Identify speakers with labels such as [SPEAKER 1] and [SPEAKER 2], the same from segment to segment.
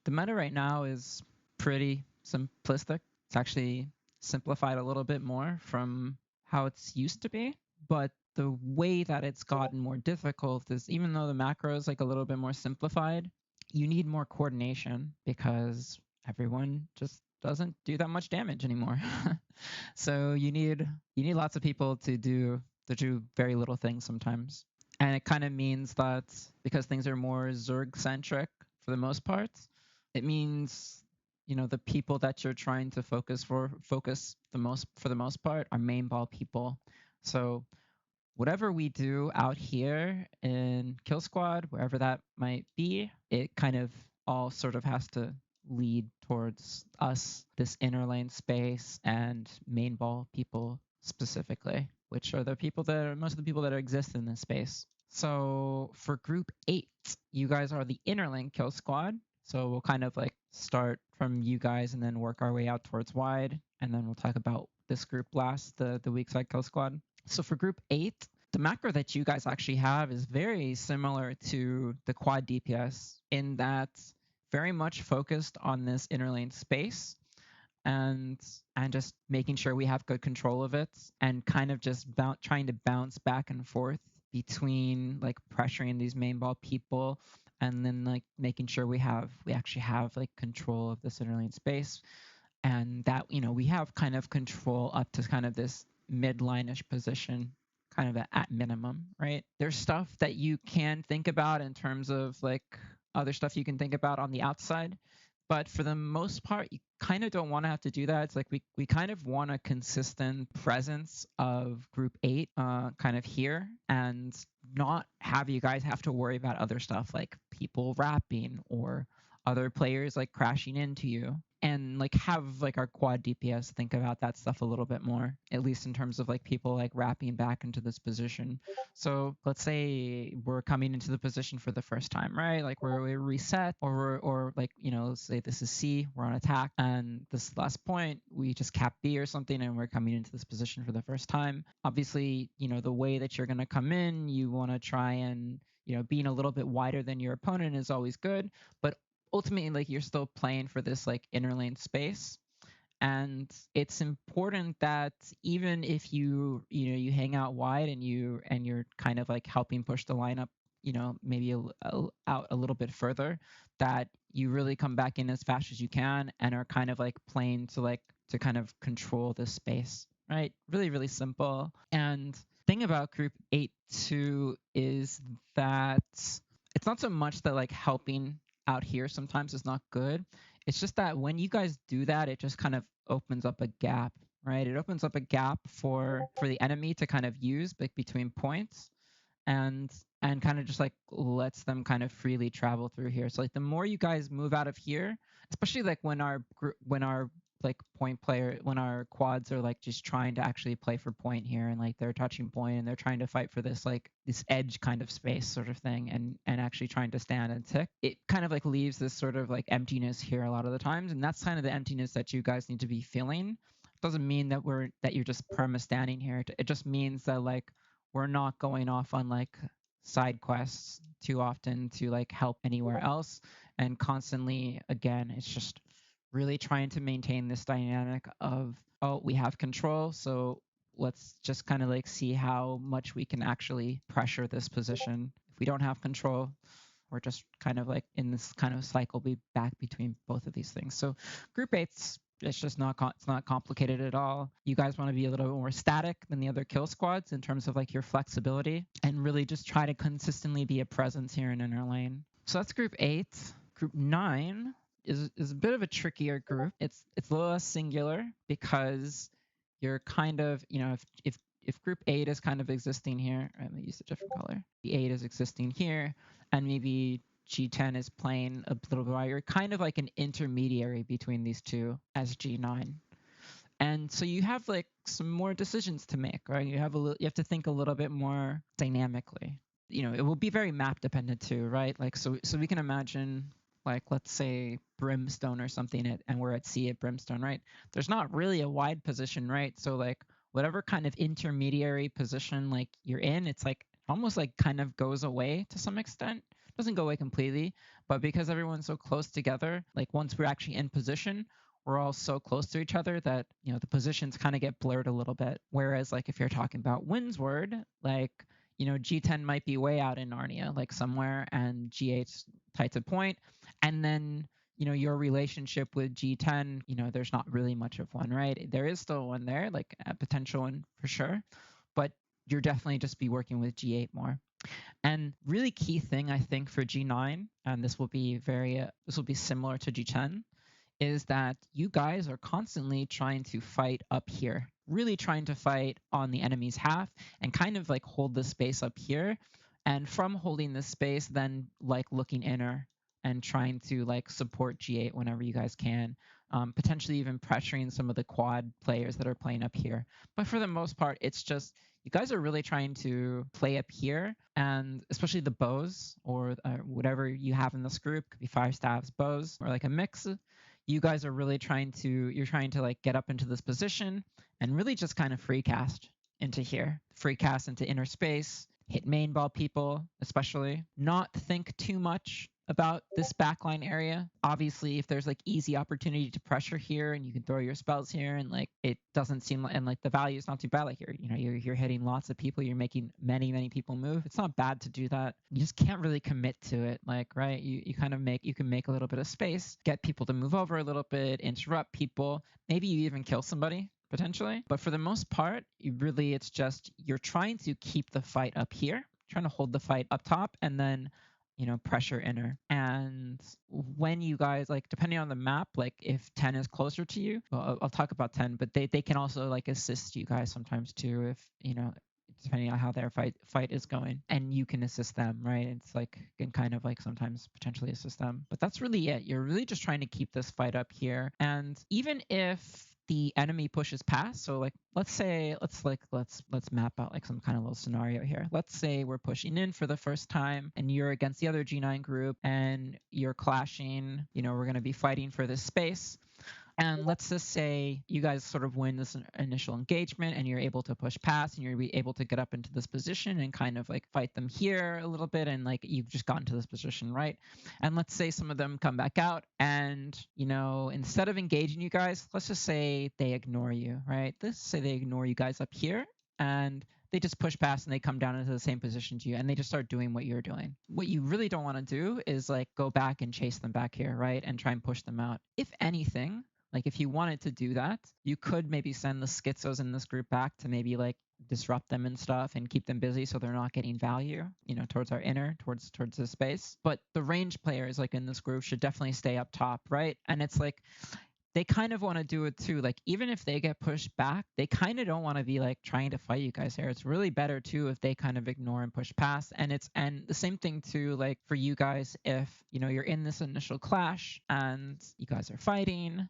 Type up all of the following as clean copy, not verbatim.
[SPEAKER 1] The meta right now is pretty simplistic. It's actually simplified a little bit more from how it's used to be. But the way that it's gotten more difficult is, even though the macro is like a little bit more simplified, you need more coordination because everyone just doesn't do that much damage anymore. So you need lots of people to do very little things sometimes. And it kind of means that because things are more Zerg centric for the most part, it means, you know, the people that you're trying to focus for the most part are main ball people. So whatever we do out here in Kill Squad, wherever that might be, it kind of all sort of has to lead towards us, this inner lane space, and main ball people specifically, which are the people that are most of the people that exist in this space. So for group 8, you guys are the inner lane Kill Squad. So we'll kind of like start from you guys and then work our way out towards wide, and then we'll talk about this group last, the Weakside Kill Squad. So for group 8, the macro that you guys actually have is very similar to the quad DPS in that very much focused on this inner lane space and just making sure we have good control of it, and kind of just trying to bounce back and forth between like pressuring these main ball people and then like making sure we actually have like control of this inner lane space, and that, you know, we have kind of control up to kind of this mid-line-ish position, kind of at minimum, right? There's stuff that you can think about in terms of like other stuff you can think about on the outside, but for the most part, you kind of don't want to have to do that. It's like we kind of want a consistent presence of group 8 kind of here, and not have you guys have to worry about other stuff like people rapping or other players like crashing into you, and like have like our quad DPS think about that stuff a little bit more, at least in terms of like people like wrapping back into this position. So let's say we're coming into the position for the first time, right? Like we're reset, or like, you know, let's say this is C, we're on attack, and this last point we just cap B or something, and we're coming into this position for the first time. Obviously, you know, the way that you're going to come in, you want to try and, you know, being a little bit wider than your opponent is always good, but ultimately, like, you're still playing for this like inner lane space, and it's important that even if you hang out wide and you're kind of like helping push the lineup, you know, maybe out a little bit further, that you really come back in as fast as you can and are kind of like playing to kind of control this space, right? Really, really simple. And thing about group 8 too is that it's not so much that like helping out here sometimes is not good. It's just that when you guys do that, it just kind of opens up a gap, right? It opens up a gap for the enemy to kind of use like between points, and kind of just like lets them kind of freely travel through here. So like the more you guys move out of here, especially like when our like point player, when our quads are like just trying to actually play for point here, and like they're touching point and they're trying to fight for this like this edge kind of space sort of thing, and actually trying to stand and tick, it kind of like leaves this sort of like emptiness here a lot of the times, and that's kind of the emptiness that you guys need to be filling. It doesn't mean that you're just perma standing here. It just means that like we're not going off on like side quests too often to like help anywhere else, and constantly, again, it's just really trying to maintain this dynamic of, oh, we have control, so let's just kind of like see how much we can actually pressure this position. If we don't have control, we're just kind of like in this kind of cycle, be back between both of these things. So group 8's, it's just not it's not complicated at all. You guys want to be a little bit more static than the other kill squads in terms of like your flexibility, and really just try to consistently be a presence here in inner lane. So that's group 8. Group 9 is a bit of a trickier group. It's a little less singular because you're kind of, you know, if group 8 is kind of existing here, let me use a different color. The 8 is existing here, and maybe G10 is playing a little bit while you're kind of like an intermediary between these two as G9. And so you have like some more decisions to make, right? You have to think a little bit more dynamically. You know, it will be very map dependent too, right? Like so we can imagine, like, let's say Brimstone or something, and we're at C at Brimstone, right? There's not really a wide position, right? So like whatever kind of intermediary position like you're in, it's like almost like kind of goes away to some extent, doesn't go away completely, but because everyone's so close together, like once we're actually in position, we're all so close to each other that, you know, the positions kind of get blurred a little bit. Whereas like if you're talking about Windsward, like, you know, G10 might be way out in Narnia, like somewhere, and G8's tight to point. And then, you know, your relationship with G10, you know, there's not really much of one, right? There is still one there, like a potential one for sure, but you're definitely just be working with G8 more. And really key thing I think for G9, and this will be similar to G10, is that you guys are constantly trying to fight up here, really trying to fight on the enemy's half and kind of like hold the space up here. And from holding this space, then like looking inner and trying to like support G8 whenever you guys can, potentially even pressuring some of the quad players that are playing up here. But for the most part, it's just you guys are really trying to play up here, and especially the bows or whatever you have in this group, could be fire staffs, bows, or like a mix. You guys are really trying to like get up into this position and really just kind of free cast into here, free cast into inner space, hit main ball people, especially not think too much about this backline area. Obviously, if there's like easy opportunity to pressure here and you can throw your spells here and like it doesn't seem like, and like the value is not too bad, like you're hitting lots of people, you're making many people move. It's not bad to do that. You just can't really commit to it, like, right? You can make a little bit of space, get people to move over a little bit, interrupt people, maybe you even kill somebody potentially. But for the most part, it's just you're trying to keep the fight up here, trying to hold the fight up top, and then pressure inner. And when you guys, like, depending on the map, like if 10 is closer to you, well, I'll talk about 10, but they can also like assist you guys sometimes too, if depending on how their fight is going, and you can assist them, right? It's like can kind of like sometimes potentially assist them, but that's really it. You're really just trying to keep this fight up here. And even if the enemy pushes past, so like let's map out like some kind of little scenario here. Let's say we're pushing in for the first time and you're against the other G9 group and you're clashing, we're going to be fighting for this space. And let's just say you guys sort of win this initial engagement and you're able to push past and you're able to get up into this position and kind of like fight them here a little bit, and like you've just gotten to this position, right? And let's say some of them come back out and, instead of engaging you guys, let's just say they ignore you, right? Let's say they ignore you guys up here and they just push past and they come down into the same position to you and they just start doing what you're doing. What you really don't want to do is like go back and chase them back here, right? And try and push them out. If anything, like if you wanted to do that, you could maybe send the schizos in this group back to maybe like disrupt them and stuff and keep them busy so they're not getting value, towards our inner, towards the space. But the range players like in this group should definitely stay up top, right? And it's like they kind of want to do it too. Like even if they get pushed back, they kind of don't want to be like trying to fight you guys here. It's really better too if they kind of ignore and push past. And the same thing too, like for you guys, if you're in this initial clash and you guys are fighting,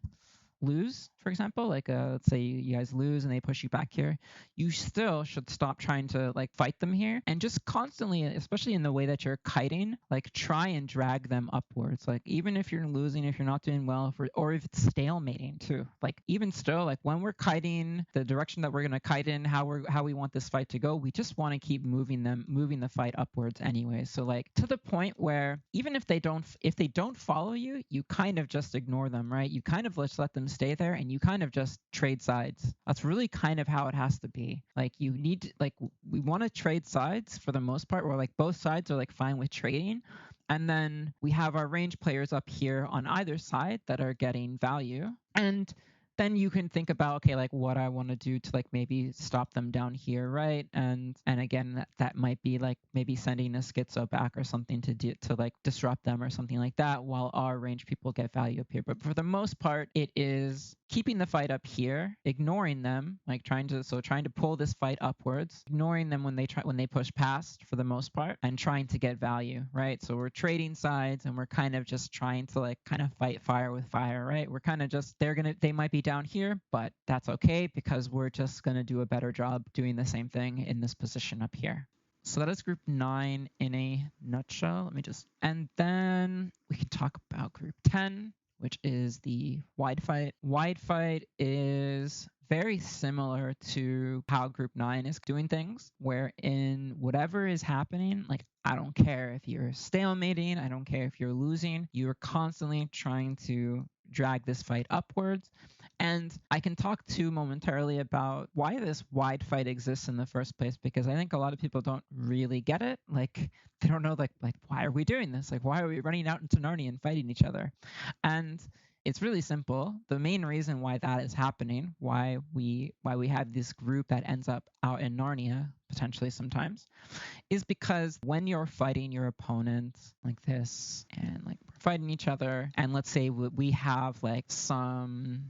[SPEAKER 1] lose, for example, like let's say you guys lose and they push you back here, you still should stop trying to like fight them here and just constantly, especially in the way that you're kiting, like try and drag them upwards. Like even if you're losing, if you're not doing well, or if it's stalemating too, like even still, like when we're kiting the direction that we're going to kite in, how we want this fight to go, we just want to keep moving the fight upwards anyway. So like to the point where even if they don't follow you, you kind of just ignore them, right? You kind of just let them stay there and you kind of just trade sides. That's really kind of how it has to be. Like we want to trade sides for the most part, where like both sides are like fine with trading. And then we have our range players up here on either side that are getting value. And then you can think about, okay, like what I want to do to like maybe stop them down here, right? And again, that might be like maybe sending a schizo back or something to like disrupt them or something like that, while our range people get value up here. But for the most part, it is keeping the fight up here, ignoring them, like trying to pull this fight upwards, ignoring them when they push past for the most part, and trying to get value, right? So we're trading sides and we're kind of just trying to like kind of fight fire with fire, right? We're kind of just they might be down here, but that's okay because we're just going to do a better job doing the same thing in this position up here. So that is group 9 in a nutshell. And then we can talk about group 10, which is the wide fight. Wide fight is very similar to how Group 9 is doing things, where in whatever is happening, like, I don't care if you're stalemating, I don't care if you're losing, you're constantly trying to drag this fight upwards. And I can talk too momentarily about why this wide fight exists in the first place, because I think a lot of people don't really get it. Like, they don't know, like why are we doing this? Like, why are we running out into Narnia and fighting each other? And it's really simple. The main reason why that is happening, why we have this group that ends up out in Narnia potentially sometimes, is because when you're fighting your opponent like this, and like we're fighting each other, and let's say we have like some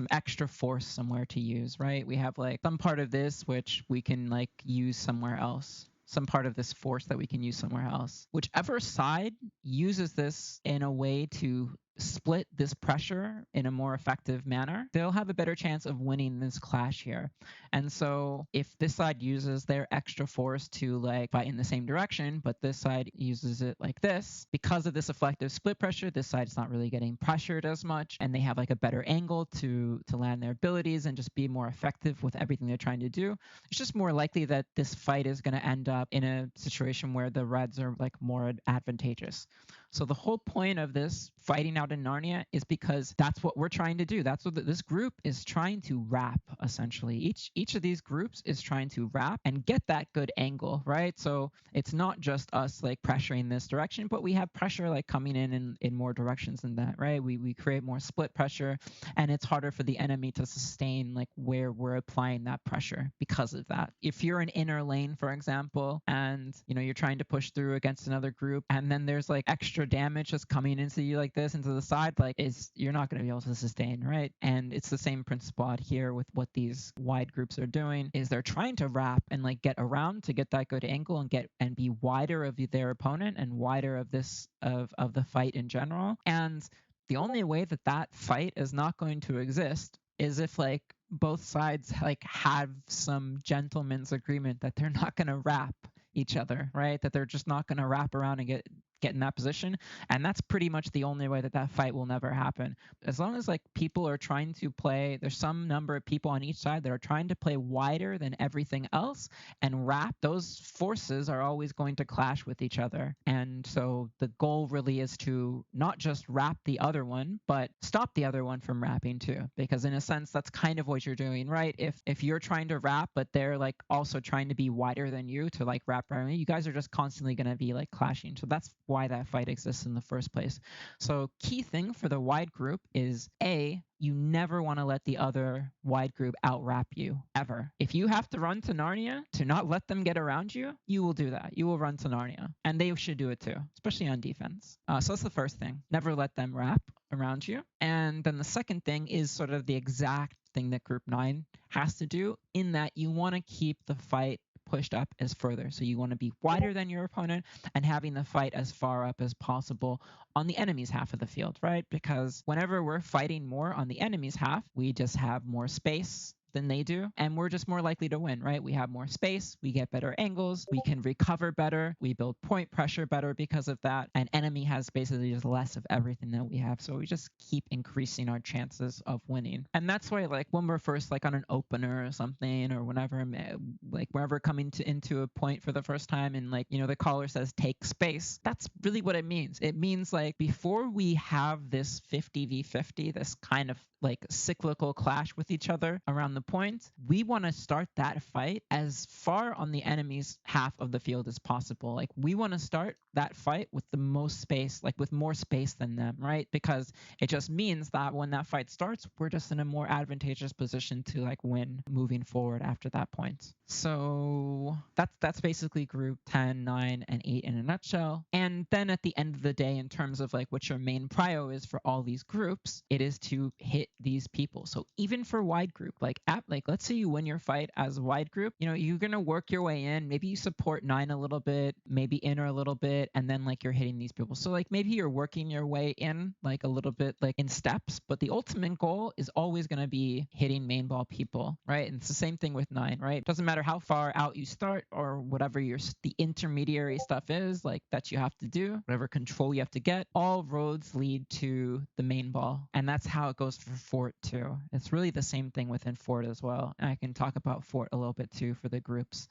[SPEAKER 1] extra force somewhere to use, right? We have like some part of this which we can like use somewhere else, some part of this force that we can use somewhere else. Whichever side uses this in a way to split this pressure in a more effective manner, they'll have a better chance of winning this clash here. And so if this side uses their extra force to like fight in the same direction, but this side uses it like this, because of this effective split pressure, this side is not really getting pressured as much, and they have like a better angle to land their abilities and just be more effective with everything they're trying to do. It's just more likely that this fight is going to end up in a situation where the reds are like more advantageous. So the whole point of this fighting out in Narnia is because that's what we're trying to do. That's what this group is trying to wrap, essentially. Each of these groups is trying to wrap and get that good angle, right? So it's not just us like pressuring this direction, but we have pressure like coming in more directions than that, right? We create more split pressure, and it's harder for the enemy to sustain like where we're applying that pressure because of that. If you're an inner lane, for example, and you're trying to push through against another group, and then there's like extra damage just coming into you like this into the side, like you're not going to be able to sustain, right? And it's the same principle out here with what these wide groups are doing, is they're trying to wrap and like get around to get that good angle and be wider of their opponent and wider of the fight in general. And the only way that fight is not going to exist is if like both sides like have some gentleman's agreement that they're not going to wrap each other, right? That they're just not going to wrap around and get in that position. And that's pretty much the only way that fight will never happen. As long as like people are trying to play, there's some number of people on each side that are trying to play wider than everything else and wrap, those forces are always going to clash with each other. And so the goal really is to not just wrap the other one, but stop the other one from wrapping too. Because in a sense, that's kind of what you're doing, right? If you're trying to wrap, but they're like also trying to be wider than you to like wrap around you, guys are just constantly going to be like clashing. So that's why that fight exists in the first place. So key thing for the wide group is you never want to let the other wide group out-wrap you, ever. If you have to run to Narnia to not let them get around you, you will do that. You will run to Narnia. And they should do it too, especially on defense. So that's the first thing. Never let them wrap around you. And then the second thing is sort of the exact thing that Group 9 has to do, in that you want to keep the fight pushed up as further. So you want to be wider than your opponent and having the fight as far up as possible on the enemy's half of the field, right? Because whenever we're fighting more on the enemy's half, we just have more space than they do, and we're just more likely to win, right? We have more space, we get better angles, we can recover better, we build point pressure better because of that, and enemy has basically just less of everything that we have, so we just keep increasing our chances of winning. And that's why like when we're first like on an opener or something, or whenever coming into a point for the first time, and like the caller says take space, that's really what it means. It means like before we have this 50v50, this kind of like cyclical clash with each other around the point, we want to start that fight as far on the enemy's half of the field as possible. Like we want to start that fight with the most space, like with more space than them, right? Because it just means that when that fight starts, we're just in a more advantageous position to like win moving forward after that point. So that's basically group 10, 9, and 8 in a nutshell. And then at the end of the day, in terms of like what your main prio is for all these groups, it is to hit these people. So even for wide group, like let's say you win your fight as a wide group, you're gonna work your way in. Maybe you support 9 a little bit, maybe inner a little bit, and then like you're hitting these people. So like maybe you're working your way in like a little bit like in steps, but the ultimate goal is always gonna be hitting main ball people, right? And it's the same thing with 9, right? It doesn't matter how far out you start or whatever the intermediary stuff is like that you have to do, whatever control you have to get, all roads lead to the main ball. And that's how it goes fort too. It's really the same thing within fort as well. And I can talk about fort a little bit too for the groups.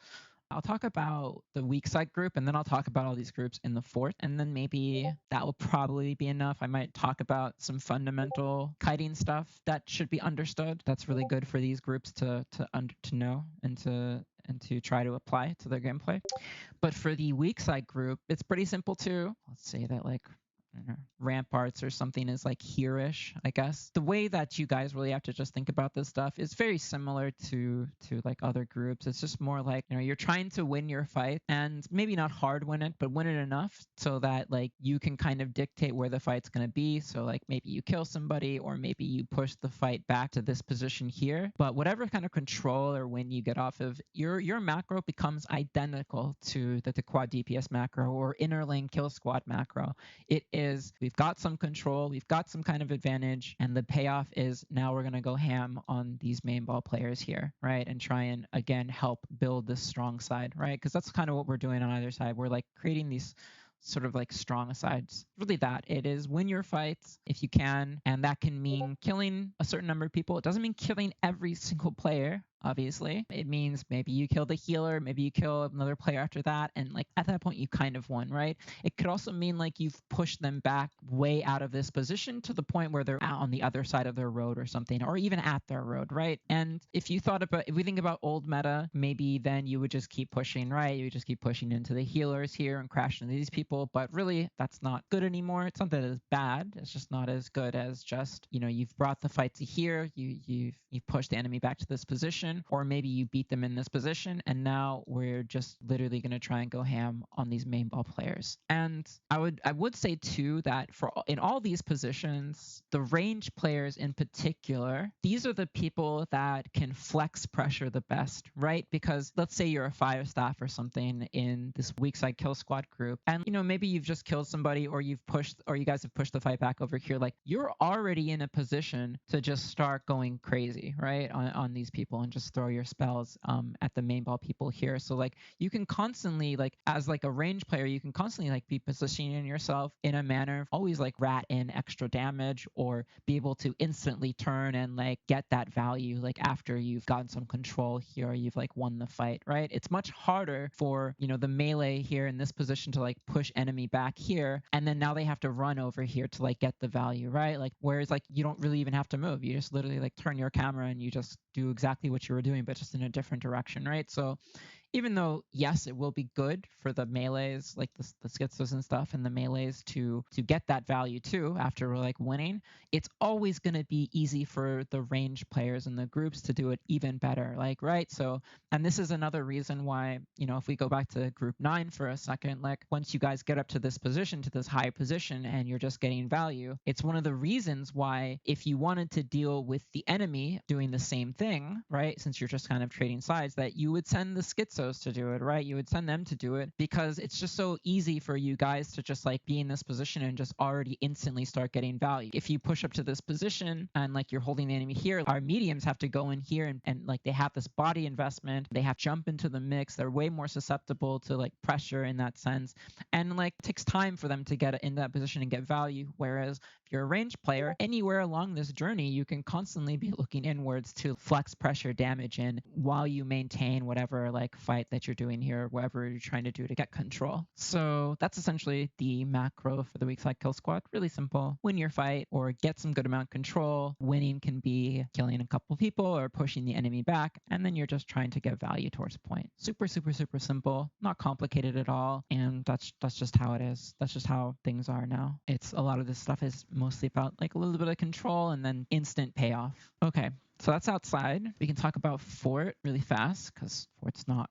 [SPEAKER 1] I'll talk about the Weakside group, and then I'll talk about all these groups in the fort, and then maybe that will probably be enough. I might talk about some fundamental kiting stuff that should be understood. That's really good for these groups to know and to try to apply to their gameplay. But for the Weakside group, it's pretty simple too. Let's say that like I don't know, ramparts or something is like here-ish, I guess. The way that you guys really have to just think about this stuff is very similar to like other groups. It's just more like, you know, you're trying to win your fight and maybe not hard win it, but win it enough so that like you can kind of dictate where the fight's going to be. So like maybe you kill somebody or maybe you push the fight back to this position here. But whatever kind of control or win you get off of, your macro becomes identical to the quad DPS macro or inner lane kill squad macro. It is we've got some control, we've got some kind of advantage, and the payoff is now we're going to go ham on these main ball players here, right? And try and again help build this strong side, right? Because that's kind of what we're doing on either side. We're like creating these sort of like strong sides. Really that it is win your fights if you can, and that can mean killing a certain number of people. It doesn't mean killing every single player, obviously. It means maybe you kill the healer, maybe you kill another player after that, and like at that point you kind of won, right? It could also mean like you've pushed them back way out of this position to the point where they're out on the other side of their road or something, or even at their road, right? And if we think about old meta, maybe then you would just keep pushing, right? You would just keep pushing into the healers here and crashing into these people, but really that's not good anymore. It's not that it's bad, it's just not as good as just, you know, you've brought the fight to here, you've pushed the enemy back to this position, or maybe you beat them in this position, and now we're just literally going to try and go ham on these main ball players. And I would say too that in all these positions, the range players in particular, these are the people that can flex pressure the best, right? Because let's say you're a fire staff or something in this Weakside kill squad group, and you know maybe you've just killed somebody, or you guys have pushed the fight back over here. Like you're already in a position to just start going crazy, right, on these people and just throw your spells at the main ball people here. So like you can constantly, like as like a range player, you can constantly like be positioning yourself in a manner always like rat in extra damage or be able to instantly turn and like get that value like after you've gotten some control here, you've like won the fight, right? It's much harder for, you know, the melee here in this position to like push enemy back here, and then now they have to run over here to like get the value, right? Like whereas like you don't really even have to move, you just literally like turn your camera and you just do exactly what you were doing but just in a different direction, right? So even though, yes, it will be good for the melees, like the schizos and stuff, and the melees to get that value too after we're like winning, it's always going to be easy for the range players and the groups to do it even better, like, right? So, and this is another reason why, you know, if we go back to group 9 for a second, like once you guys get up to this position, to this high position, and you're just getting value, it's one of the reasons why if you wanted to deal with the enemy doing the same thing, right, since you're just kind of trading sides, that you would send the schizos to do it, right? You would send them to do it because it's just so easy for you guys to just like be in this position and just already instantly start getting value. If you push up to this position and like you're holding the enemy here, our mediums have to go in here and like they have this body investment, they have to jump into the mix, they're way more susceptible to like pressure in that sense, and like it takes time for them to get in that position and get value. Whereas if you're a range player, anywhere along this journey, you can constantly be looking inwards to flex pressure damage in while you maintain whatever like fight that you're doing here, whatever you're trying to do to get control. So that's essentially the macro for the Weakside kill squad. Really simple. Win your fight or get some good amount of control. Winning can be killing a couple people or pushing the enemy back, and then you're just trying to get value towards a point. Super, super, super simple. Not complicated at all. And that's just how it is. That's just how things are now. It's a lot of this stuff is mostly about like a little bit of control and then instant payoff. Okay. So that's outside. We can talk about fort really fast because fort's not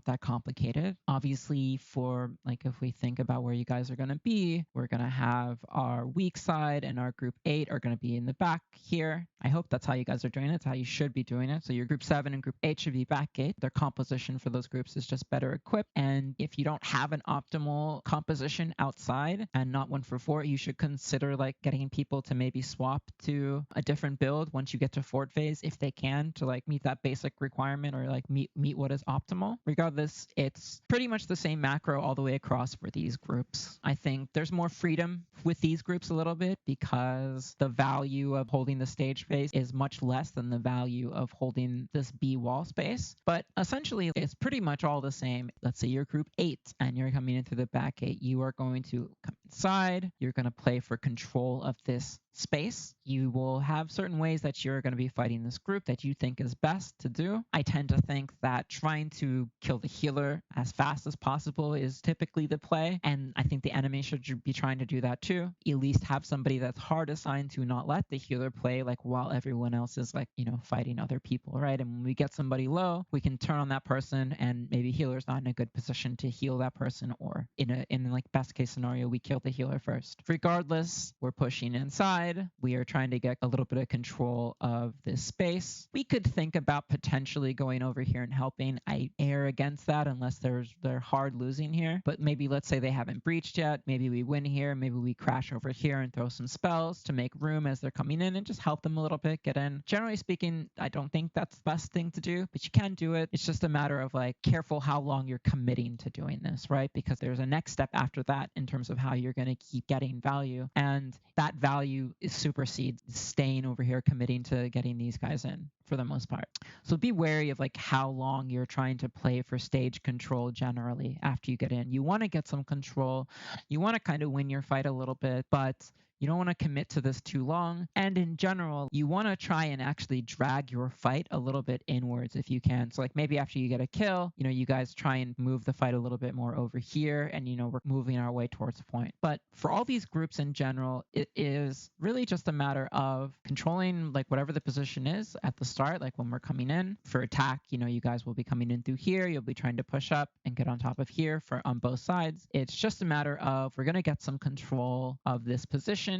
[SPEAKER 1] that complicated. Obviously, for like if we think about where you guys are going to be, we're going to have our weak side and our group 8 are going to be in the back here. I hope that's how you guys are doing it. It's how you should be doing it. So your group 7 and group 8 should be Backgate. Their composition for those groups is just better equipped. And if you don't have an optimal composition outside and not one for fort, you should consider like getting people to maybe swap to a different build once you get to fort phase. sacrifice if they can to like meet that basic requirement or like meet what is optimal. Regardless, it's pretty much the same macro all the way across for these groups. I think there's more freedom with these groups a little bit because the value of holding the stage space is much less than the value of holding this B wall space. But essentially, it's pretty much all the same. Let's say you're group 8 and you're coming in through the back gate. You are going to come inside. You're going to play for control of this space. You will have certain ways that you're going to be fighting this group that you think is best to do. I tend to think that trying to kill the healer as fast as possible is typically the play, and I think the enemy should be trying to do that too. At least have somebody that's hard assigned to not let the healer play like while everyone else is like, fighting other people, right? And when we get somebody low, we can turn on that person and maybe healer's not in a good position to heal that person, or in like best case scenario, we kill the healer first. Regardless, we're pushing inside. We are trying to get a little bit of control of this space. We could think about potentially going over here and helping. I err against that unless they're hard losing here. But maybe let's say they haven't breached yet. Maybe we win here. Maybe we crash over here and throw some spells to make room as they're coming in and just help them a little bit get in. Generally speaking, I don't think that's the best thing to do, but you can do it. It's just a matter of like careful how long you're committing to doing this, right? Because there's a next step after that in terms of how you're going to keep getting value. And that value supersedes staying over here committing to getting these guys in for the most part. So be wary of like how long you're trying to play for stage control generally after you get in. You want to get some control. You want to kind of win your fight a little bit, but you don't want to commit to this too long. And in general, you want to try and actually drag your fight a little bit inwards if you can. So like maybe after you get a kill, you guys try and move the fight a little bit more over here and, we're moving our way towards the point. But for all these groups in general, it is really just a matter of controlling like whatever the position is at the start, like when we're coming in. For attack, you guys will be coming in through here. You'll be trying to push up and get on top of here on both sides. It's just a matter of we're going to get some control of this position.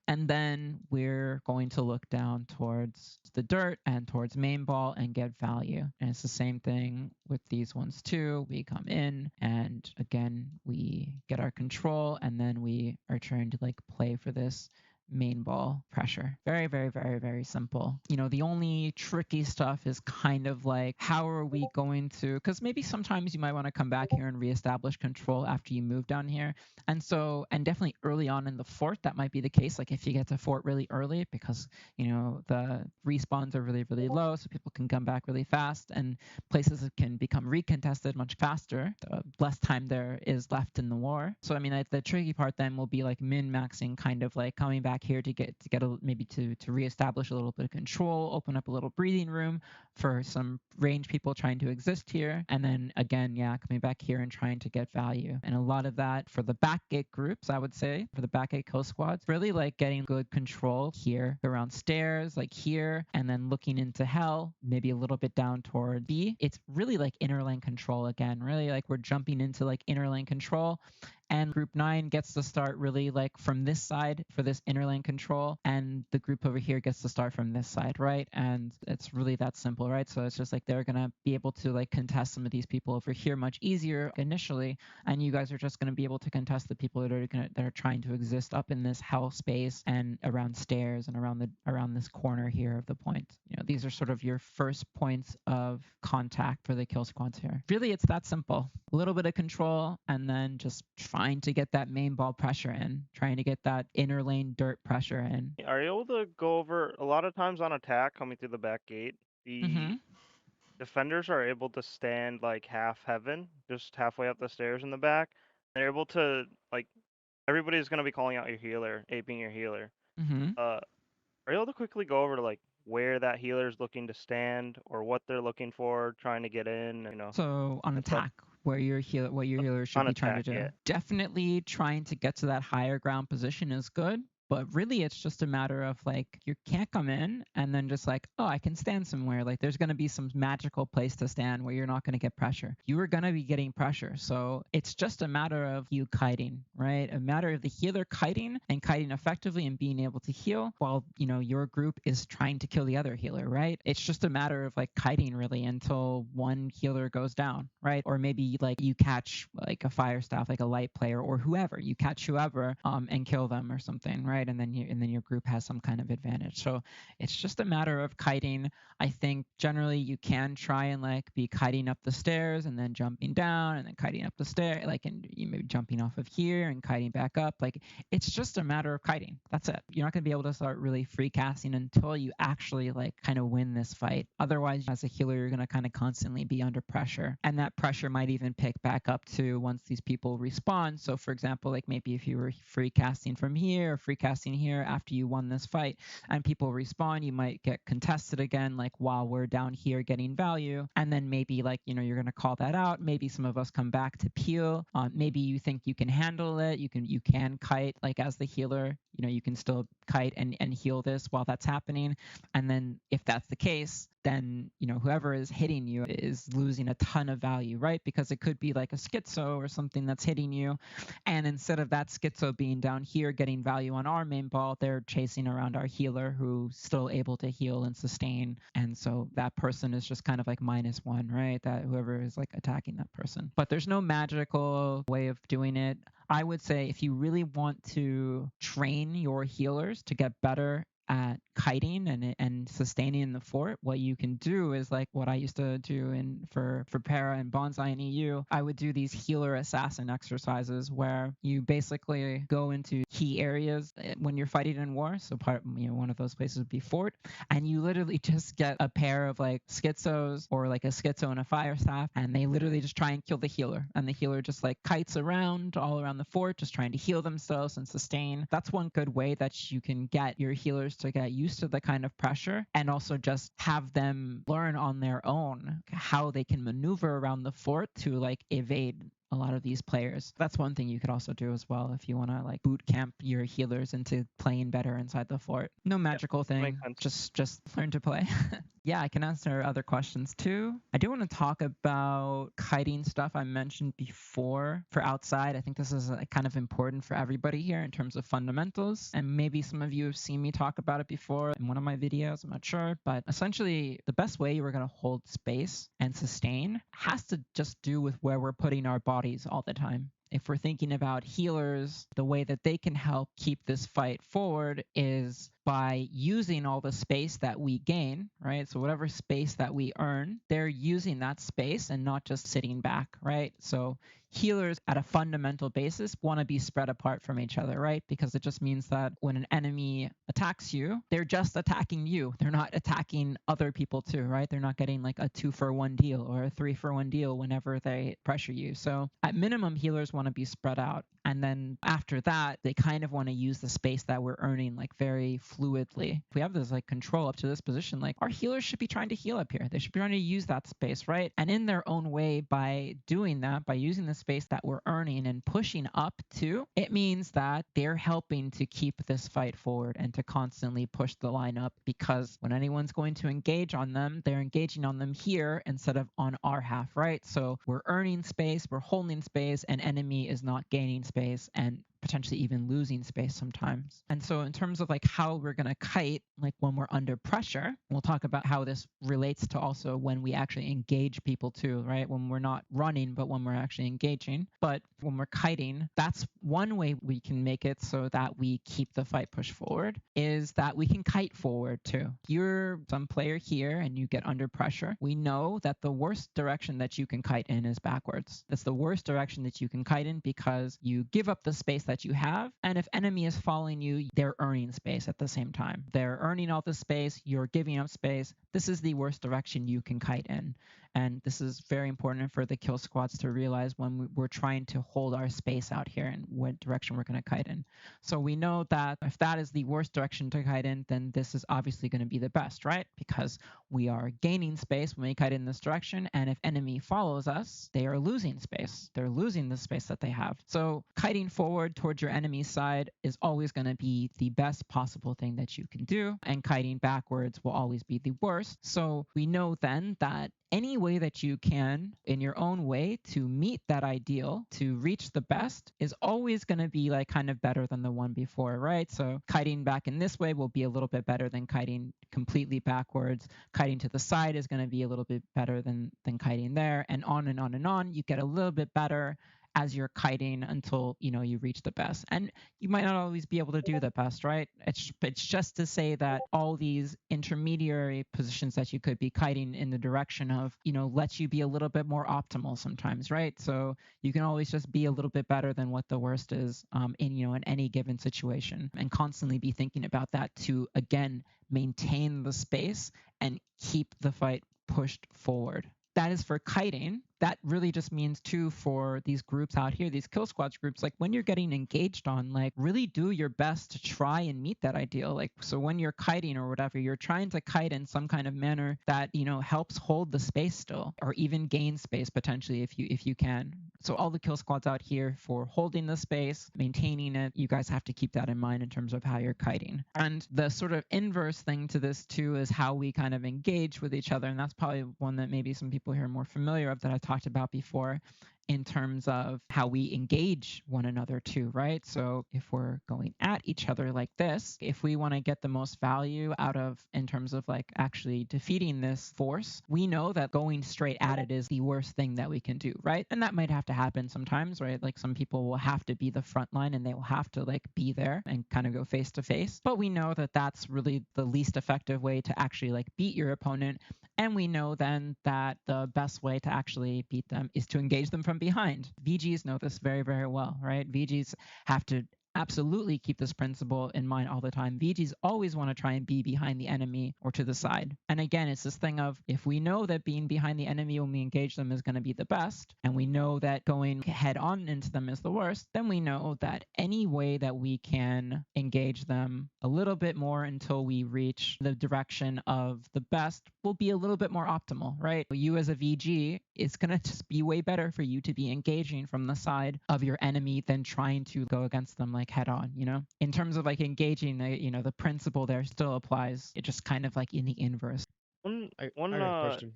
[SPEAKER 1] And then we're going to look down towards the dirt and towards main ball and get value. And it's the same thing with these ones too. We come in and again, we get our control and then we are trying to like play for this main ball pressure. Very, very, very, very simple. The only tricky stuff is kind of like, how are we going to, because maybe sometimes you might want to come back here and reestablish control after you move down here. And definitely early on in the fort, that might be the case. Like if you get to fort really early because, the respawns are really, really low, so people can come back really fast and places can become recontested much faster, the less time there is left in the war. So, the tricky part then will be like min-maxing, kind of like coming back here to get maybe to reestablish a little bit of control, open up a little breathing room for some range people trying to exist here. And then again, coming back here and trying to get value. And a lot of that for the backgate groups, I would say, for the backgate kill squads, really like getting good control here around stairs, like here, and then looking into hell, maybe a little bit down toward B. It's really like inner lane control again, really like we're jumping into like inner lane control. And group 9 gets to start really like from this side for this inner lane control, and the group over here gets to start from this side, right? And it's really that simple, right? So it's just like they're gonna be able to like contest some of these people over here much easier initially, and you guys are just gonna be able to contest the people that are trying to exist up in this hell space and around stairs and around this corner here of the point. These are sort of your first points of contact for the kill squads here. Really, it's that simple. A little bit of control and then just trying to get that main ball pressure in, trying to get that inner lane dirt pressure in.
[SPEAKER 2] Are you able to go over a lot of times on attack coming through the back gate? The defenders are able to stand like half heaven, just halfway up the stairs in the back. They're able to like everybody's gonna be calling out your healer, aping your healer. Are you able to quickly go over to like where that healer is looking to stand or what they're looking for, trying to get in?
[SPEAKER 1] So on attack, what your healer should be trying to do.
[SPEAKER 2] Yeah.
[SPEAKER 1] Definitely trying to get to that higher ground position is good. But really, it's just a matter of like, you can't come in and then just like, oh, I can stand somewhere. Like there's going to be some magical place to stand where you're not going to get pressure. You are going to be getting pressure. So it's just a matter of you kiting, right? A matter of the healer kiting and kiting effectively and being able to heal while, your group is trying to kill the other healer, right? It's just a matter of like kiting really until one healer goes down, right? Or maybe like you catch like a fire staff, like a light player or whoever. You catch whoever and kill them or something, right? right? And then your group has some kind of advantage. So it's just a matter of kiting. I think generally you can try and like be kiting up the stairs and then jumping down and then kiting up the stair, like, and you maybe jumping off of here and kiting back up. Like, it's just a matter of kiting. That's it. You're not going to be able to start really free casting until you actually like kind of win this fight. Otherwise, as a healer, you're going to kind of constantly be under pressure, and that pressure might even pick back up to once these people respawn. So for example, like maybe if you were free casting from here or free casting here after you won this fight and people respawn, you might get contested again, like while we're down here getting value. And then maybe like, you're going to call that out. Maybe some of us come back to peel. Maybe you think you can handle it. You can kite, like as the healer, you can still kite and heal this while that's happening. And then if that's the case, then whoever is hitting you is losing a ton of value, right? Because it could be like a schizo or something that's hitting you, and instead of that schizo being down here getting value on our main ball, they're chasing around our healer who's still able to heal and sustain, and so that person is just kind of like -1, right? That whoever is like attacking that person. But there's no magical way of doing it. I would say if you really want to train your healers to get better at kiting and sustaining in the fort, what you can do is like what I used to do for Para and Bonsai and EU. I would do these healer assassin exercises where you basically go into key areas when you're fighting in war. So one of those places would be fort, and you literally just get a pair of like schizos or like a schizo and a fire staff, and they literally just try and kill the healer, and the healer just like kites around all around the fort just trying to heal themselves and sustain. That's one good way that you can get your healers to get used to the kind of pressure, and also just have them learn on their own how they can maneuver around the fort to like evade a lot of these players. That's one thing you could also do as well if you want to like boot camp your healers into playing better inside the fort. No magical thing, just learn to play. Yeah, I can answer other questions too. I do want to talk about kiting stuff I mentioned before for outside. I think this is kind of important for everybody here in terms of fundamentals. And maybe some of you have seen me talk about it before in one of my videos, I'm not sure. But essentially, the best way we're going to hold space and sustain has to just do with where we're putting our bodies all the time. If we're thinking about healers, the way that they can help keep this fight forward is by using all the space that we gain, right? So whatever space that we earn, they're using that space and not just sitting back, right? So healers at a fundamental basis want to be spread apart from each other, right? Because it just means that when an enemy attacks you, they're just attacking you. They're not attacking other people too, right? They're not getting like a 2-for-1 deal or a 3-for-1 deal whenever they pressure you. So at minimum, healers want to be spread out. And then after that, they kind of want to use the space that we're earning like very fluidly. If we have this like control up to this position, like our healers should be trying to heal up here. They should be trying to use that space, right? And in their own way, by doing that, by using the space that we're earning and pushing up to, it means that they're helping to keep this fight forward and to constantly push the line up, because when anyone's going to engage on them, they're engaging on them here instead of on our half, right? So we're earning space, we're holding space, and enemy is not gaining space and potentially even losing space sometimes. And so in terms of like how we're going to kite, like when we're under pressure, we'll talk about how this relates to also when we actually engage people too, right? When we're not running, but when we're actually engaging. But when we're kiting, that's one way we can make it so that we keep the fight push forward, is that we can kite forward too. If you're some player here and you get under pressure, we know that the worst direction that you can kite in is backwards. That's the worst direction that you can kite in, because you give up the space that you have, and if enemy is following you, they're earning space at the same time. They're earning all the space, you're giving up space. This is the worst direction you can kite in. And this is very important for the kill squads to realize when we're trying to hold our space out here and what direction we're going to kite in. So we know that if that is the worst direction to kite in, then this is obviously going to be the best, right? Because we are gaining space when we kite in this direction, and if enemy follows us, they are losing space. They're losing the space that they have. So kiting forward towards your enemy's side is always going to be the best possible thing that you can do, and kiting backwards will always be the worst. So we know then that any way that you can in your own way to meet that ideal, to reach the best, is always going to be like kind of better than the one before, right? So kiting back in this way will be a little bit better than kiting completely backwards. Kiting to the side is going to be a little bit better than kiting there, and on and on and on. You get a little bit better as you're kiting until, you reach the best. And you might not always be able to do the best, right? It's just to say that all these intermediary positions that you could be kiting in the direction of, lets you be a little bit more optimal sometimes, right? So you can always just be a little bit better than what the worst is in any given situation, and constantly be thinking about that to, again, maintain the space and keep the fight pushed forward. That is for kiting. That really just means too for these groups out here, these kill squads groups, like when you're getting engaged on, like really do your best to try and meet that ideal. Like, so when you're kiting or whatever, you're trying to kite in some kind of manner that, helps hold the space still, or even gain space potentially if you can. So all the kill squads out here, for holding the space, maintaining it, you guys have to keep that in mind in terms of how you're kiting. And the sort of inverse thing to this too is how we kind of engage with each other. And that's probably one that maybe some people here are more familiar of, that I talked about before, in terms of how we engage one another too, right? So if we're going at each other like this, if we want to get the most value out of, in terms of like actually defeating this force, we know that going straight at it is the worst thing that we can do, right? And that might have to happen sometimes, right? Like some people will have to be the front line and they will have to like be there and kind of go face to face. But we know that that's really the least effective way to actually like beat your opponent. And we know then that the best way to actually beat them is to engage them from behind. VGs know this very, very well, right? VGs have to absolutely keep this principle in mind all the time. VGs always want to try and be behind the enemy or to the side. And again, it's this thing of, if we know that being behind the enemy when we engage them is going to be the best, and we know that going head on into them is the worst, then we know that any way that we can engage them a little bit more until we reach the direction of the best will be a little bit more optimal, right? You as a VG, it's going to just be way better for you to be engaging from the side of your enemy than trying to go against them like head on, in terms of like engaging, the principle there still applies. It just kind of like in the inverse.
[SPEAKER 3] I got a question.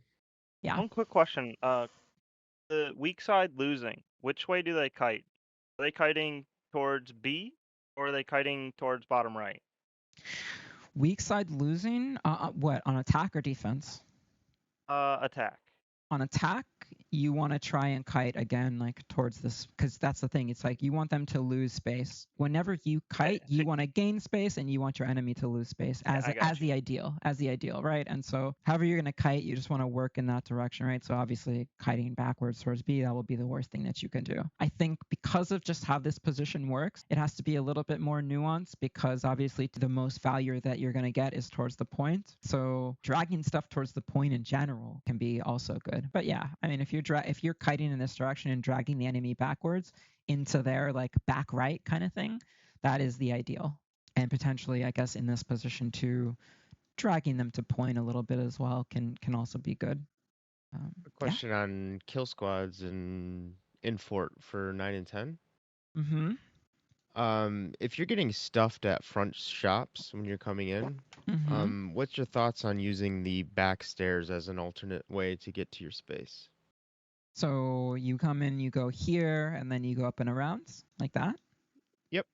[SPEAKER 1] Yeah.
[SPEAKER 2] One quick question. The weak side losing, which way do they kite? Are they kiting towards B, or are they kiting towards bottom right?
[SPEAKER 1] Weak side losing, what, on attack or defense?
[SPEAKER 2] Attack.
[SPEAKER 1] On attack, you want to try and kite again, like towards this, because that's the thing. It's like you want them to lose space. Whenever you kite, you want to gain space, and you want your enemy to lose space as the ideal, right? And so, however you're going to kite, you just want to work in that direction, right? So obviously, kiting backwards towards B, that will be the worst thing that you can do. I think because of just how this position works, it has to be a little bit more nuanced, because obviously the most value that you're going to get is towards the point. So dragging stuff towards the point in general can be also good. But yeah, I mean, if you're kiting in this direction and dragging the enemy backwards into their like back right kind of thing, that is the ideal. And potentially, I guess, in this position too, dragging them to point a little bit as well can also be good.
[SPEAKER 3] A question on kill squads and in fort for 9 and 10.
[SPEAKER 1] Mm-hmm.
[SPEAKER 3] If you're getting stuffed at front shops when you're coming in, what's your thoughts on using the back stairs as an alternate way to get to your space?
[SPEAKER 1] So you come in, you go here, and then you go up and around like that?
[SPEAKER 3] Yep.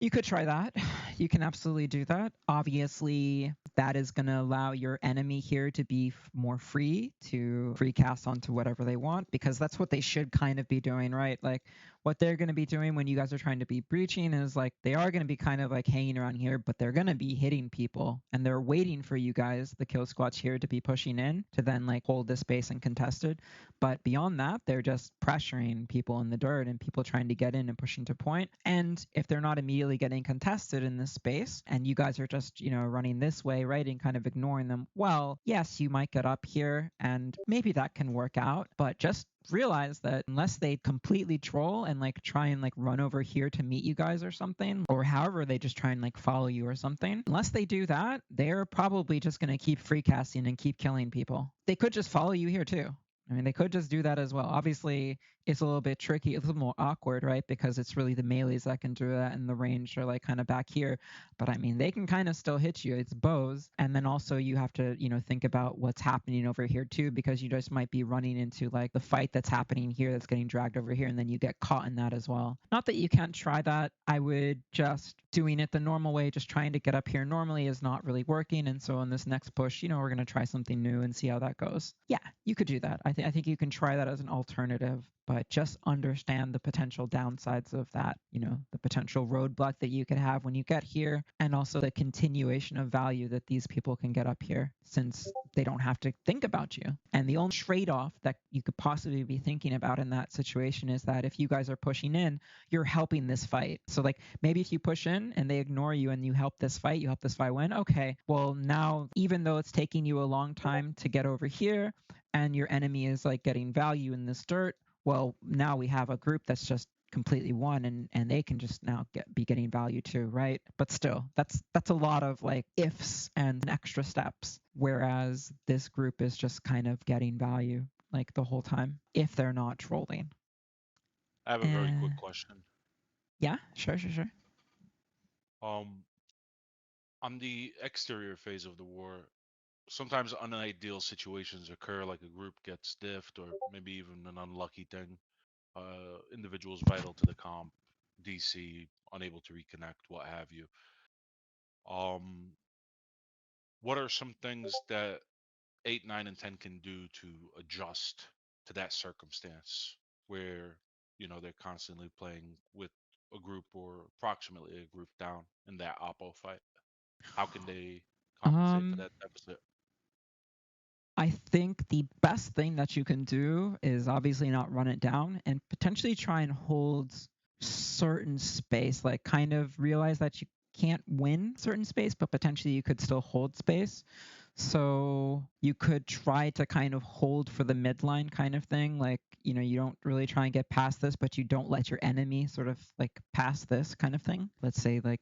[SPEAKER 1] You could try that. You can absolutely do that. Obviously, that is going to allow your enemy here to be more free to free cast onto whatever they want, because that's what they should kind of be doing, right? Like what they're going to be doing when you guys are trying to be breaching is like they are going to be kind of like hanging around here, but they're going to be hitting people, and they're waiting for you guys, the kill squads here, to be pushing in to then like hold this space and contest it. But beyond that, they're just pressuring people in the dirt and people trying to get in and pushing to point. And if they're not immediately getting contested in this space, and you guys are just, running this way, right, and kind of ignoring them, well, yes, you might get up here and maybe that can work out, but just realize that unless they completely troll and like try and like run over here to meet you guys or something, or however they just try and like follow you or something, unless they do that, they're probably just going to keep free casting and keep killing people. They could just follow you here too. I mean, they could just do that as well. Obviously, it's a little bit tricky, a little more awkward, right? Because it's really the melees that can do that, and the range are like kind of back here. But I mean, they can kind of still hit you. It's bows. And then also you have to, think about what's happening over here too, because you just might be running into like the fight that's happening here that's getting dragged over here, and then you get caught in that as well. Not that you can't try that. I would just doing it the normal way, just trying to get up here normally is not really working. And so in this next push, we're going to try something new and see how that goes. Yeah, you could do that. I think you can try that as an alternative. but just understand the potential downsides of that, the potential roadblock that you could have when you get here, and also the continuation of value that these people can get up here since they don't have to think about you. And the only trade-off that you could possibly be thinking about in that situation is that if you guys are pushing in, you're helping this fight. So like maybe if you push in and they ignore you and you help this fight win, okay, well now even though it's taking you a long time to get over here and your enemy is like getting value in this dirt, well now we have a group that's just completely won and they can just now be getting value too, right? But still, that's a lot of like ifs and extra steps, whereas this group is just kind of getting value like the whole time if they're not trolling.
[SPEAKER 4] I have a very quick question.
[SPEAKER 1] Yeah, sure.
[SPEAKER 4] On the exterior phase of the war, sometimes unideal situations occur, like a group gets diffed, or maybe even an unlucky thing. Individuals vital to the comp, DC, unable to reconnect, what have you. What are some things that 8, 9, and 10 can do to adjust to that circumstance where, they're constantly playing with a group or approximately a group down in that oppo fight? How can they compensate for that deficit?
[SPEAKER 1] I think the best thing that you can do is obviously not run it down and potentially try and hold certain space, like kind of realize that you can't win certain space, but potentially you could still hold space. So you could try to kind of hold for the midline kind of thing. Like, you don't really try and get past this, but you don't let your enemy sort of like pass this kind of thing. Let's say like,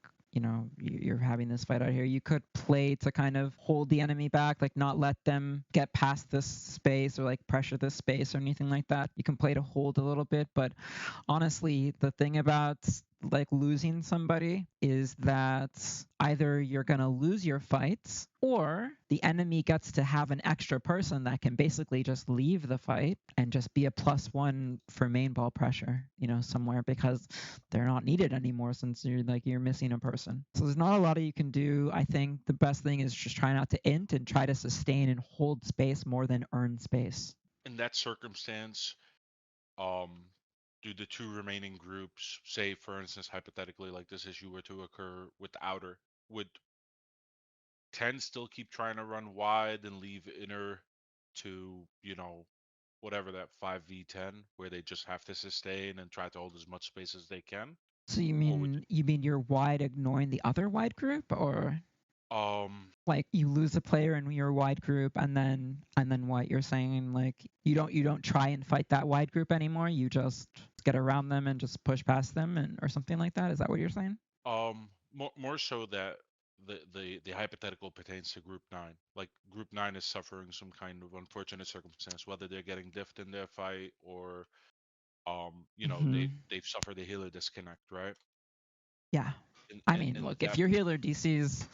[SPEAKER 1] you're having this fight out here. You could play to kind of hold the enemy back, like not let them get past this space or like pressure this space or anything like that. You can play to hold a little bit, but honestly, the thing about like losing somebody is that either you're going to lose your fights or the enemy gets to have an extra person that can basically just leave the fight and just be a +1 for main ball pressure, somewhere, because they're not needed anymore since you're missing a person. So there's not a lot you can do. I think the best thing is just try not to int and try to sustain and hold space more than earn space.
[SPEAKER 4] In that circumstance, do the two remaining groups, say for instance hypothetically like this issue were to occur with the outer, would 10 still keep trying to run wide and leave inner to, whatever that 5v10 where they just have to sustain and try to hold as much space as they can?
[SPEAKER 1] So you mean you're wide ignoring the other wide group, or like you lose a player in your wide group and then what you're saying, like you don't try and fight that wide group anymore, you just get around them and just push past them or something like that? Is that what you're saying?
[SPEAKER 4] More so that the hypothetical pertains to group 9. Like group 9 is suffering some kind of unfortunate circumstance, whether they're getting diffed in their fight or they've suffered a healer disconnect, right?
[SPEAKER 1] Yeah. I mean, look, if your healer DC's,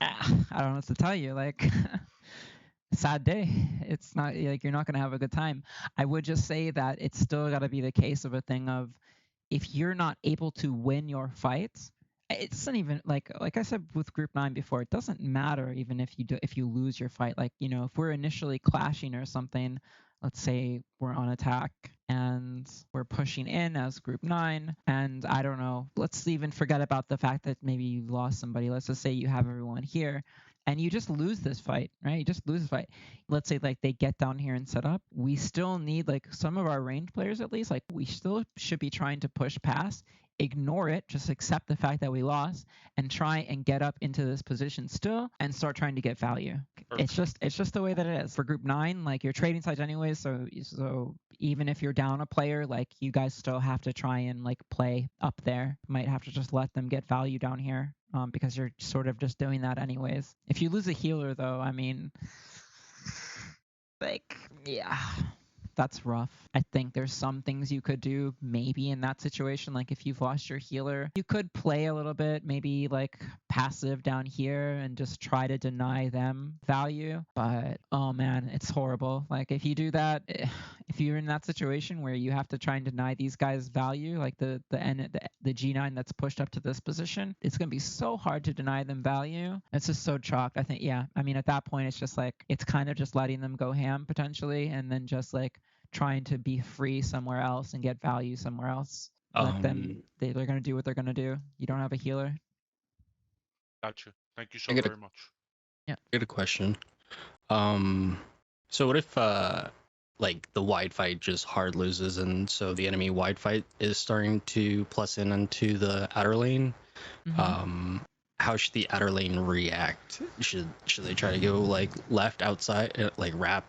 [SPEAKER 1] I don't know what to tell you, like sad day. It's not like you're not going to have a good time. I would just say that it's still got to be the case of a thing of, if you're not able to win your fights, it doesn't even like I said with group 9 before, it doesn't matter even if you lose your fight. Like, if we're initially clashing or something, let's say we're on attack and we're pushing in as group 9, and I don't know, let's even forget about the fact that maybe you lost somebody. Let's just say you have everyone here and you just lose this fight, right? You just lose the fight. Let's say like they get down here and set up. We still need, like, some of our range players at least, like we still should be trying to push past, ignore it, just accept the fact that we lost and try and get up into this position still and start trying to get value. Perfect. It's just the way that it is. For group 9, like you're trading sides anyways, so even if you're down a player, like you guys still have to try and like play up there. Might have to just let them get value down here, because you're sort of just doing that anyways. If you lose a healer though, I mean, like, yeah, that's rough. I think there's some things you could do maybe in that situation. Like if you've lost your healer, you could play a little bit, maybe like passive down here and just try to deny them value. But oh man, it's horrible. Like if you do that, if you're in that situation where you have to try and deny these guys value, like the G9 that's pushed up to this position, it's going to be so hard to deny them value. It's just so chalked. I think, yeah, I mean, at that point, it's just like, it's kind of just letting them go ham potentially, and then just like trying to be free somewhere else and get value somewhere else. Let them, they're going to do what they're going to do. You don't have a healer.
[SPEAKER 4] Gotcha. Thank you so very much.
[SPEAKER 5] I got a question. So what if like the wide fight just hard loses, and so the enemy wide fight is starting to plus in into the outer lane? How should the outer lane react? Should they try to go like left outside, like wrap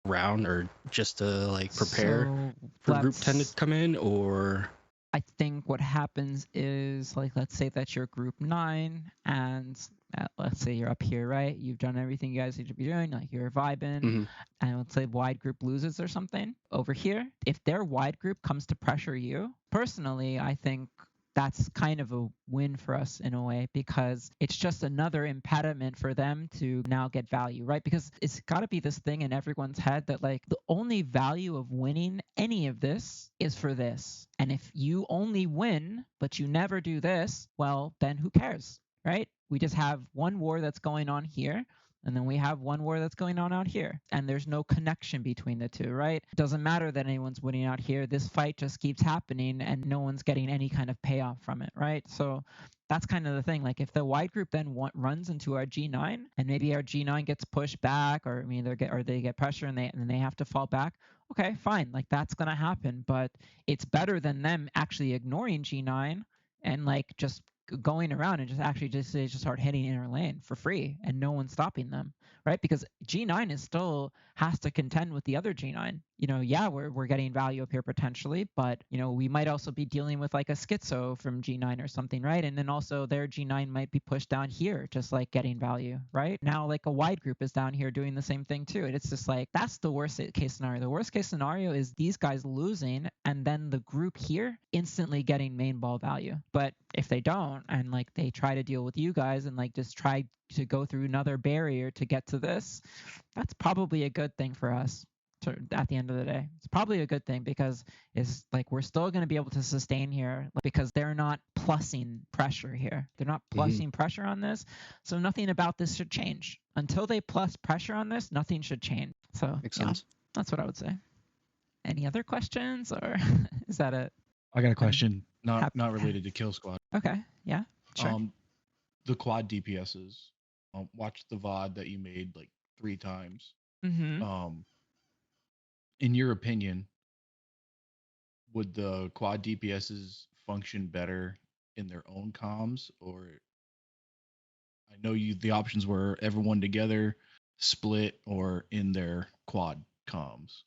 [SPEAKER 5] around, or just to like prepare for group 10 to come in? Or
[SPEAKER 1] I think what happens is, like, let's say that you're group 9 and let's say you're up here, right? You've done everything you guys need to be doing, like you're vibing, and let's say wide group loses or something. Over here, if their wide group comes to pressure you, personally, I think that's kind of a win for us in a way, because it's just another impediment for them to now get value, right? Because it's got to be this thing in everyone's head that like the only value of winning any of this is for this. And if you only win, but you never do this, well, then who cares, right? We just have one war that's going on here, and then we have one war that's going on out here, and there's no connection between the two, right? It doesn't matter that anyone's winning out here. This fight just keeps happening and no one's getting any kind of payoff from it, right? So that's kind of the thing. Like if the wide group then runs into our G9, and maybe our G9 gets pushed back, or I mean they get pressure and they have to fall back, okay, fine. Like that's going to happen, but it's better than them actually ignoring G9 and like just going around and just start hitting inner lane for free and no one's stopping them, right? Because G9 is still has to contend with the other G9. You know, yeah, we're getting value up here potentially, but you know, we might also be dealing with like a schizo from G9 or something, right? And then also their G9 might be pushed down here, just like getting value, right? Now like a wide group is down here doing the same thing too. And it's just like that's the worst case scenario. The worst case scenario is these guys losing and then the group here instantly getting main ball value. But if they don't and like they try to deal with you guys and like just try to go through another barrier to get to this, that's probably a good thing for us at the end of the day. It's probably a good thing because it's like we're still going to be able to sustain here because they're not plussing pressure here. They're not plussing pressure on this. So nothing about this should change. Until they plus pressure on this, nothing should change. So
[SPEAKER 5] makes sense.
[SPEAKER 1] That's what I would say. Any other questions, or is that it?
[SPEAKER 6] I got a question, not related to Kill Squad.
[SPEAKER 1] Okay, yeah, sure.
[SPEAKER 6] The quad DPSs. Watched the VOD that you made like 3 times. In your opinion, would the quad DPSs function better in their own comms, or I know the options were everyone together, split, or in their quad comms.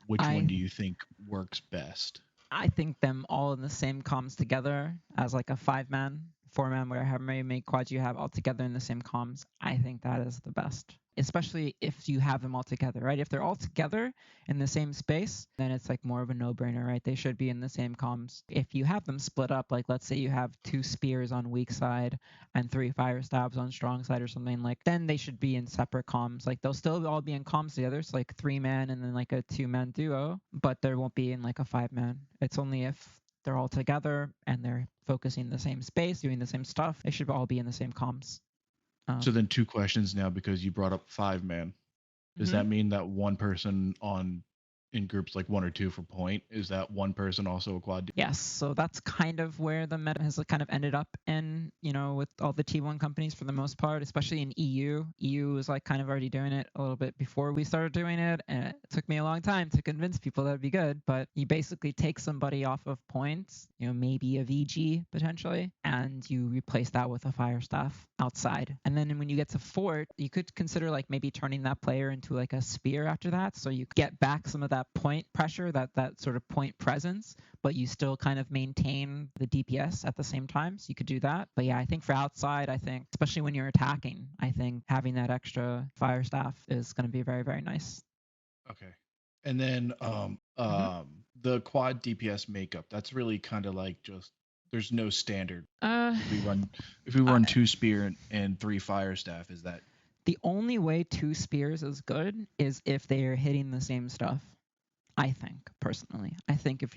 [SPEAKER 6] Which one do you think works best?
[SPEAKER 1] I think them all in the same comms together as like a 5-man, 4-man, whatever many quads you have all together in the same comms. I think that is the best, especially if you have them all together, right? If they're all together in the same space, then it's like more of a no-brainer, right? They should be in the same comms. If you have them split up, like let's say you have 2 spears on weak side and 3 fire stabs on strong side or something, like then they should be in separate comms. Like they'll still all be in comms together, so like 3-man and then like a 2-man duo, but there won't be in like a 5-man. It's only if they're all together and they're focusing the same space, doing the same stuff, they should all be in the same comms.
[SPEAKER 6] So then 2 questions now, because you brought up 5-man. Does that mean that one person in groups like 1 or 2 for point, is that one person also a quad?
[SPEAKER 1] Yes, so that's kind of where the meta has kind of ended up in, you know, with all the T1 companies for the most part, especially in EU. EU was like kind of already doing it a little bit before we started doing it, and it took me a long time to convince people that it'd be good, but you basically take somebody off of points, you know, maybe a VG potentially, and you replace that with a fire staff outside. And then when you get to fort, you could consider like maybe turning that player into like a spear after that, so you get back some of that point pressure, that sort of point presence, but you still kind of maintain the DPS at the same time. So you could do that. But yeah, I think for outside, I think especially when you're attacking, I think having that extra fire staff is going to be very, very nice.
[SPEAKER 6] Okay. And then the quad DPS makeup, that's really kind of like just there's no standard. If we run 2 spear and 3 fire staff, is that
[SPEAKER 1] the only way 2 spears is good is if they are hitting the same stuff. I think personally, I think if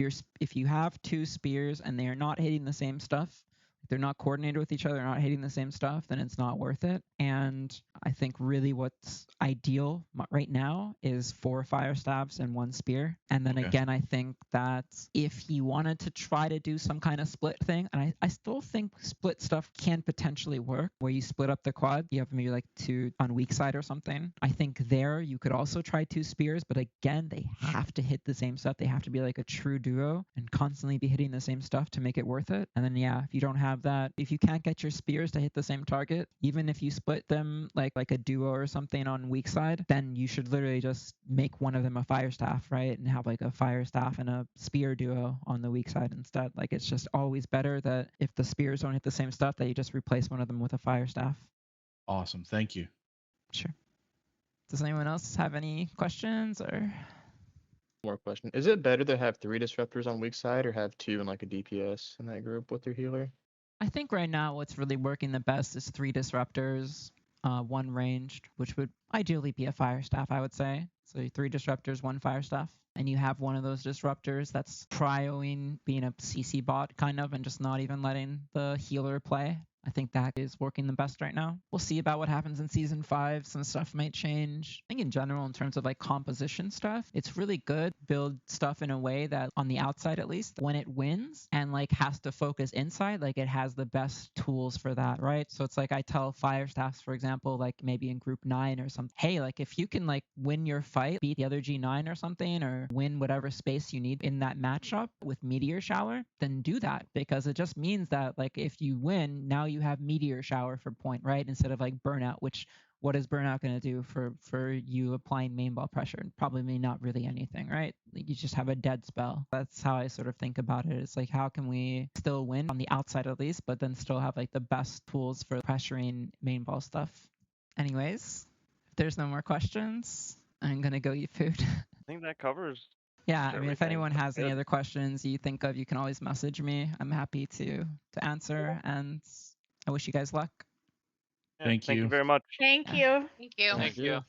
[SPEAKER 1] you have 2 spears and they are not hitting the same stuff, If they're not coordinated with each other, not hitting the same stuff, then it's not worth it. And I think really what's ideal right now is 4 fire staffs and 1 spear. And then
[SPEAKER 6] Okay.
[SPEAKER 1] again, I think that if he wanted to try to do some kind of split thing, and I still think split stuff can potentially work, where you split up the quad, you have maybe like 2 on Weakside or something. I think there you could also try 2 spears, but again, they have to hit the same stuff. They have to be like a true duo and constantly be hitting the same stuff to make it worth it. And then yeah, if you don't have that, if you can't get your spears to hit the same target, even if you split them like a duo or something on Weakside, then you should literally just make one of them a fire staff, right? And have like a fire staff and a spear duo on the Weakside instead. Like it's just always better that if the spears don't hit the same stuff, that you just replace one of them with a fire staff.
[SPEAKER 6] Awesome. Thank you.
[SPEAKER 1] Sure. Does anyone else have any questions or?
[SPEAKER 7] More question. Is it better to have 3 disruptors on weak side or have 2 in like a DPS in that group with your healer?
[SPEAKER 1] I think right now what's really working the best is 3 disruptors, 1 ranged, which would ideally be a fire staff, I would say. So 3 disruptors, 1 fire staff. And you have one of those disruptors that's prioing being a CC bot kind of and just not even letting the healer play. I think that is working the best right now. We'll see about what happens in season 5. Some stuff might change. I think in general, in terms of like composition stuff, it's really good. Build stuff in a way that on the outside, at least, when it wins and like has to focus inside, like it has the best tools for that, right? So it's like I tell fire staffs, for example, like maybe in group 9 or something, hey, like if you can like win your fight, beat the other G9 or something, or win whatever space you need in that matchup with Meteor Shower, then do that, because it just means that like if you win, now you have Meteor Shower for point, right? Instead of like Burnout, which what is Burnout going to do for you applying main ball pressure? Probably not really anything, right? Like you just have a dead spell. That's how I sort of think about it. It's like, how can we still win on the outside at least, but then still have like the best tools for pressuring main ball stuff? Anyways, if there's no more questions, I'm going to go eat food.
[SPEAKER 2] I think that covers.
[SPEAKER 1] Yeah, I mean, if
[SPEAKER 2] everything.
[SPEAKER 1] anyone has any
[SPEAKER 2] Good.
[SPEAKER 1] other questions you think of, you can always message me. I'm happy to answer, and I wish you guys luck.
[SPEAKER 2] Yeah,
[SPEAKER 6] Thank
[SPEAKER 2] Thank you
[SPEAKER 6] you.
[SPEAKER 2] very much.
[SPEAKER 8] Thank
[SPEAKER 1] Yeah.
[SPEAKER 8] you.
[SPEAKER 9] Thank you.
[SPEAKER 7] Thank you.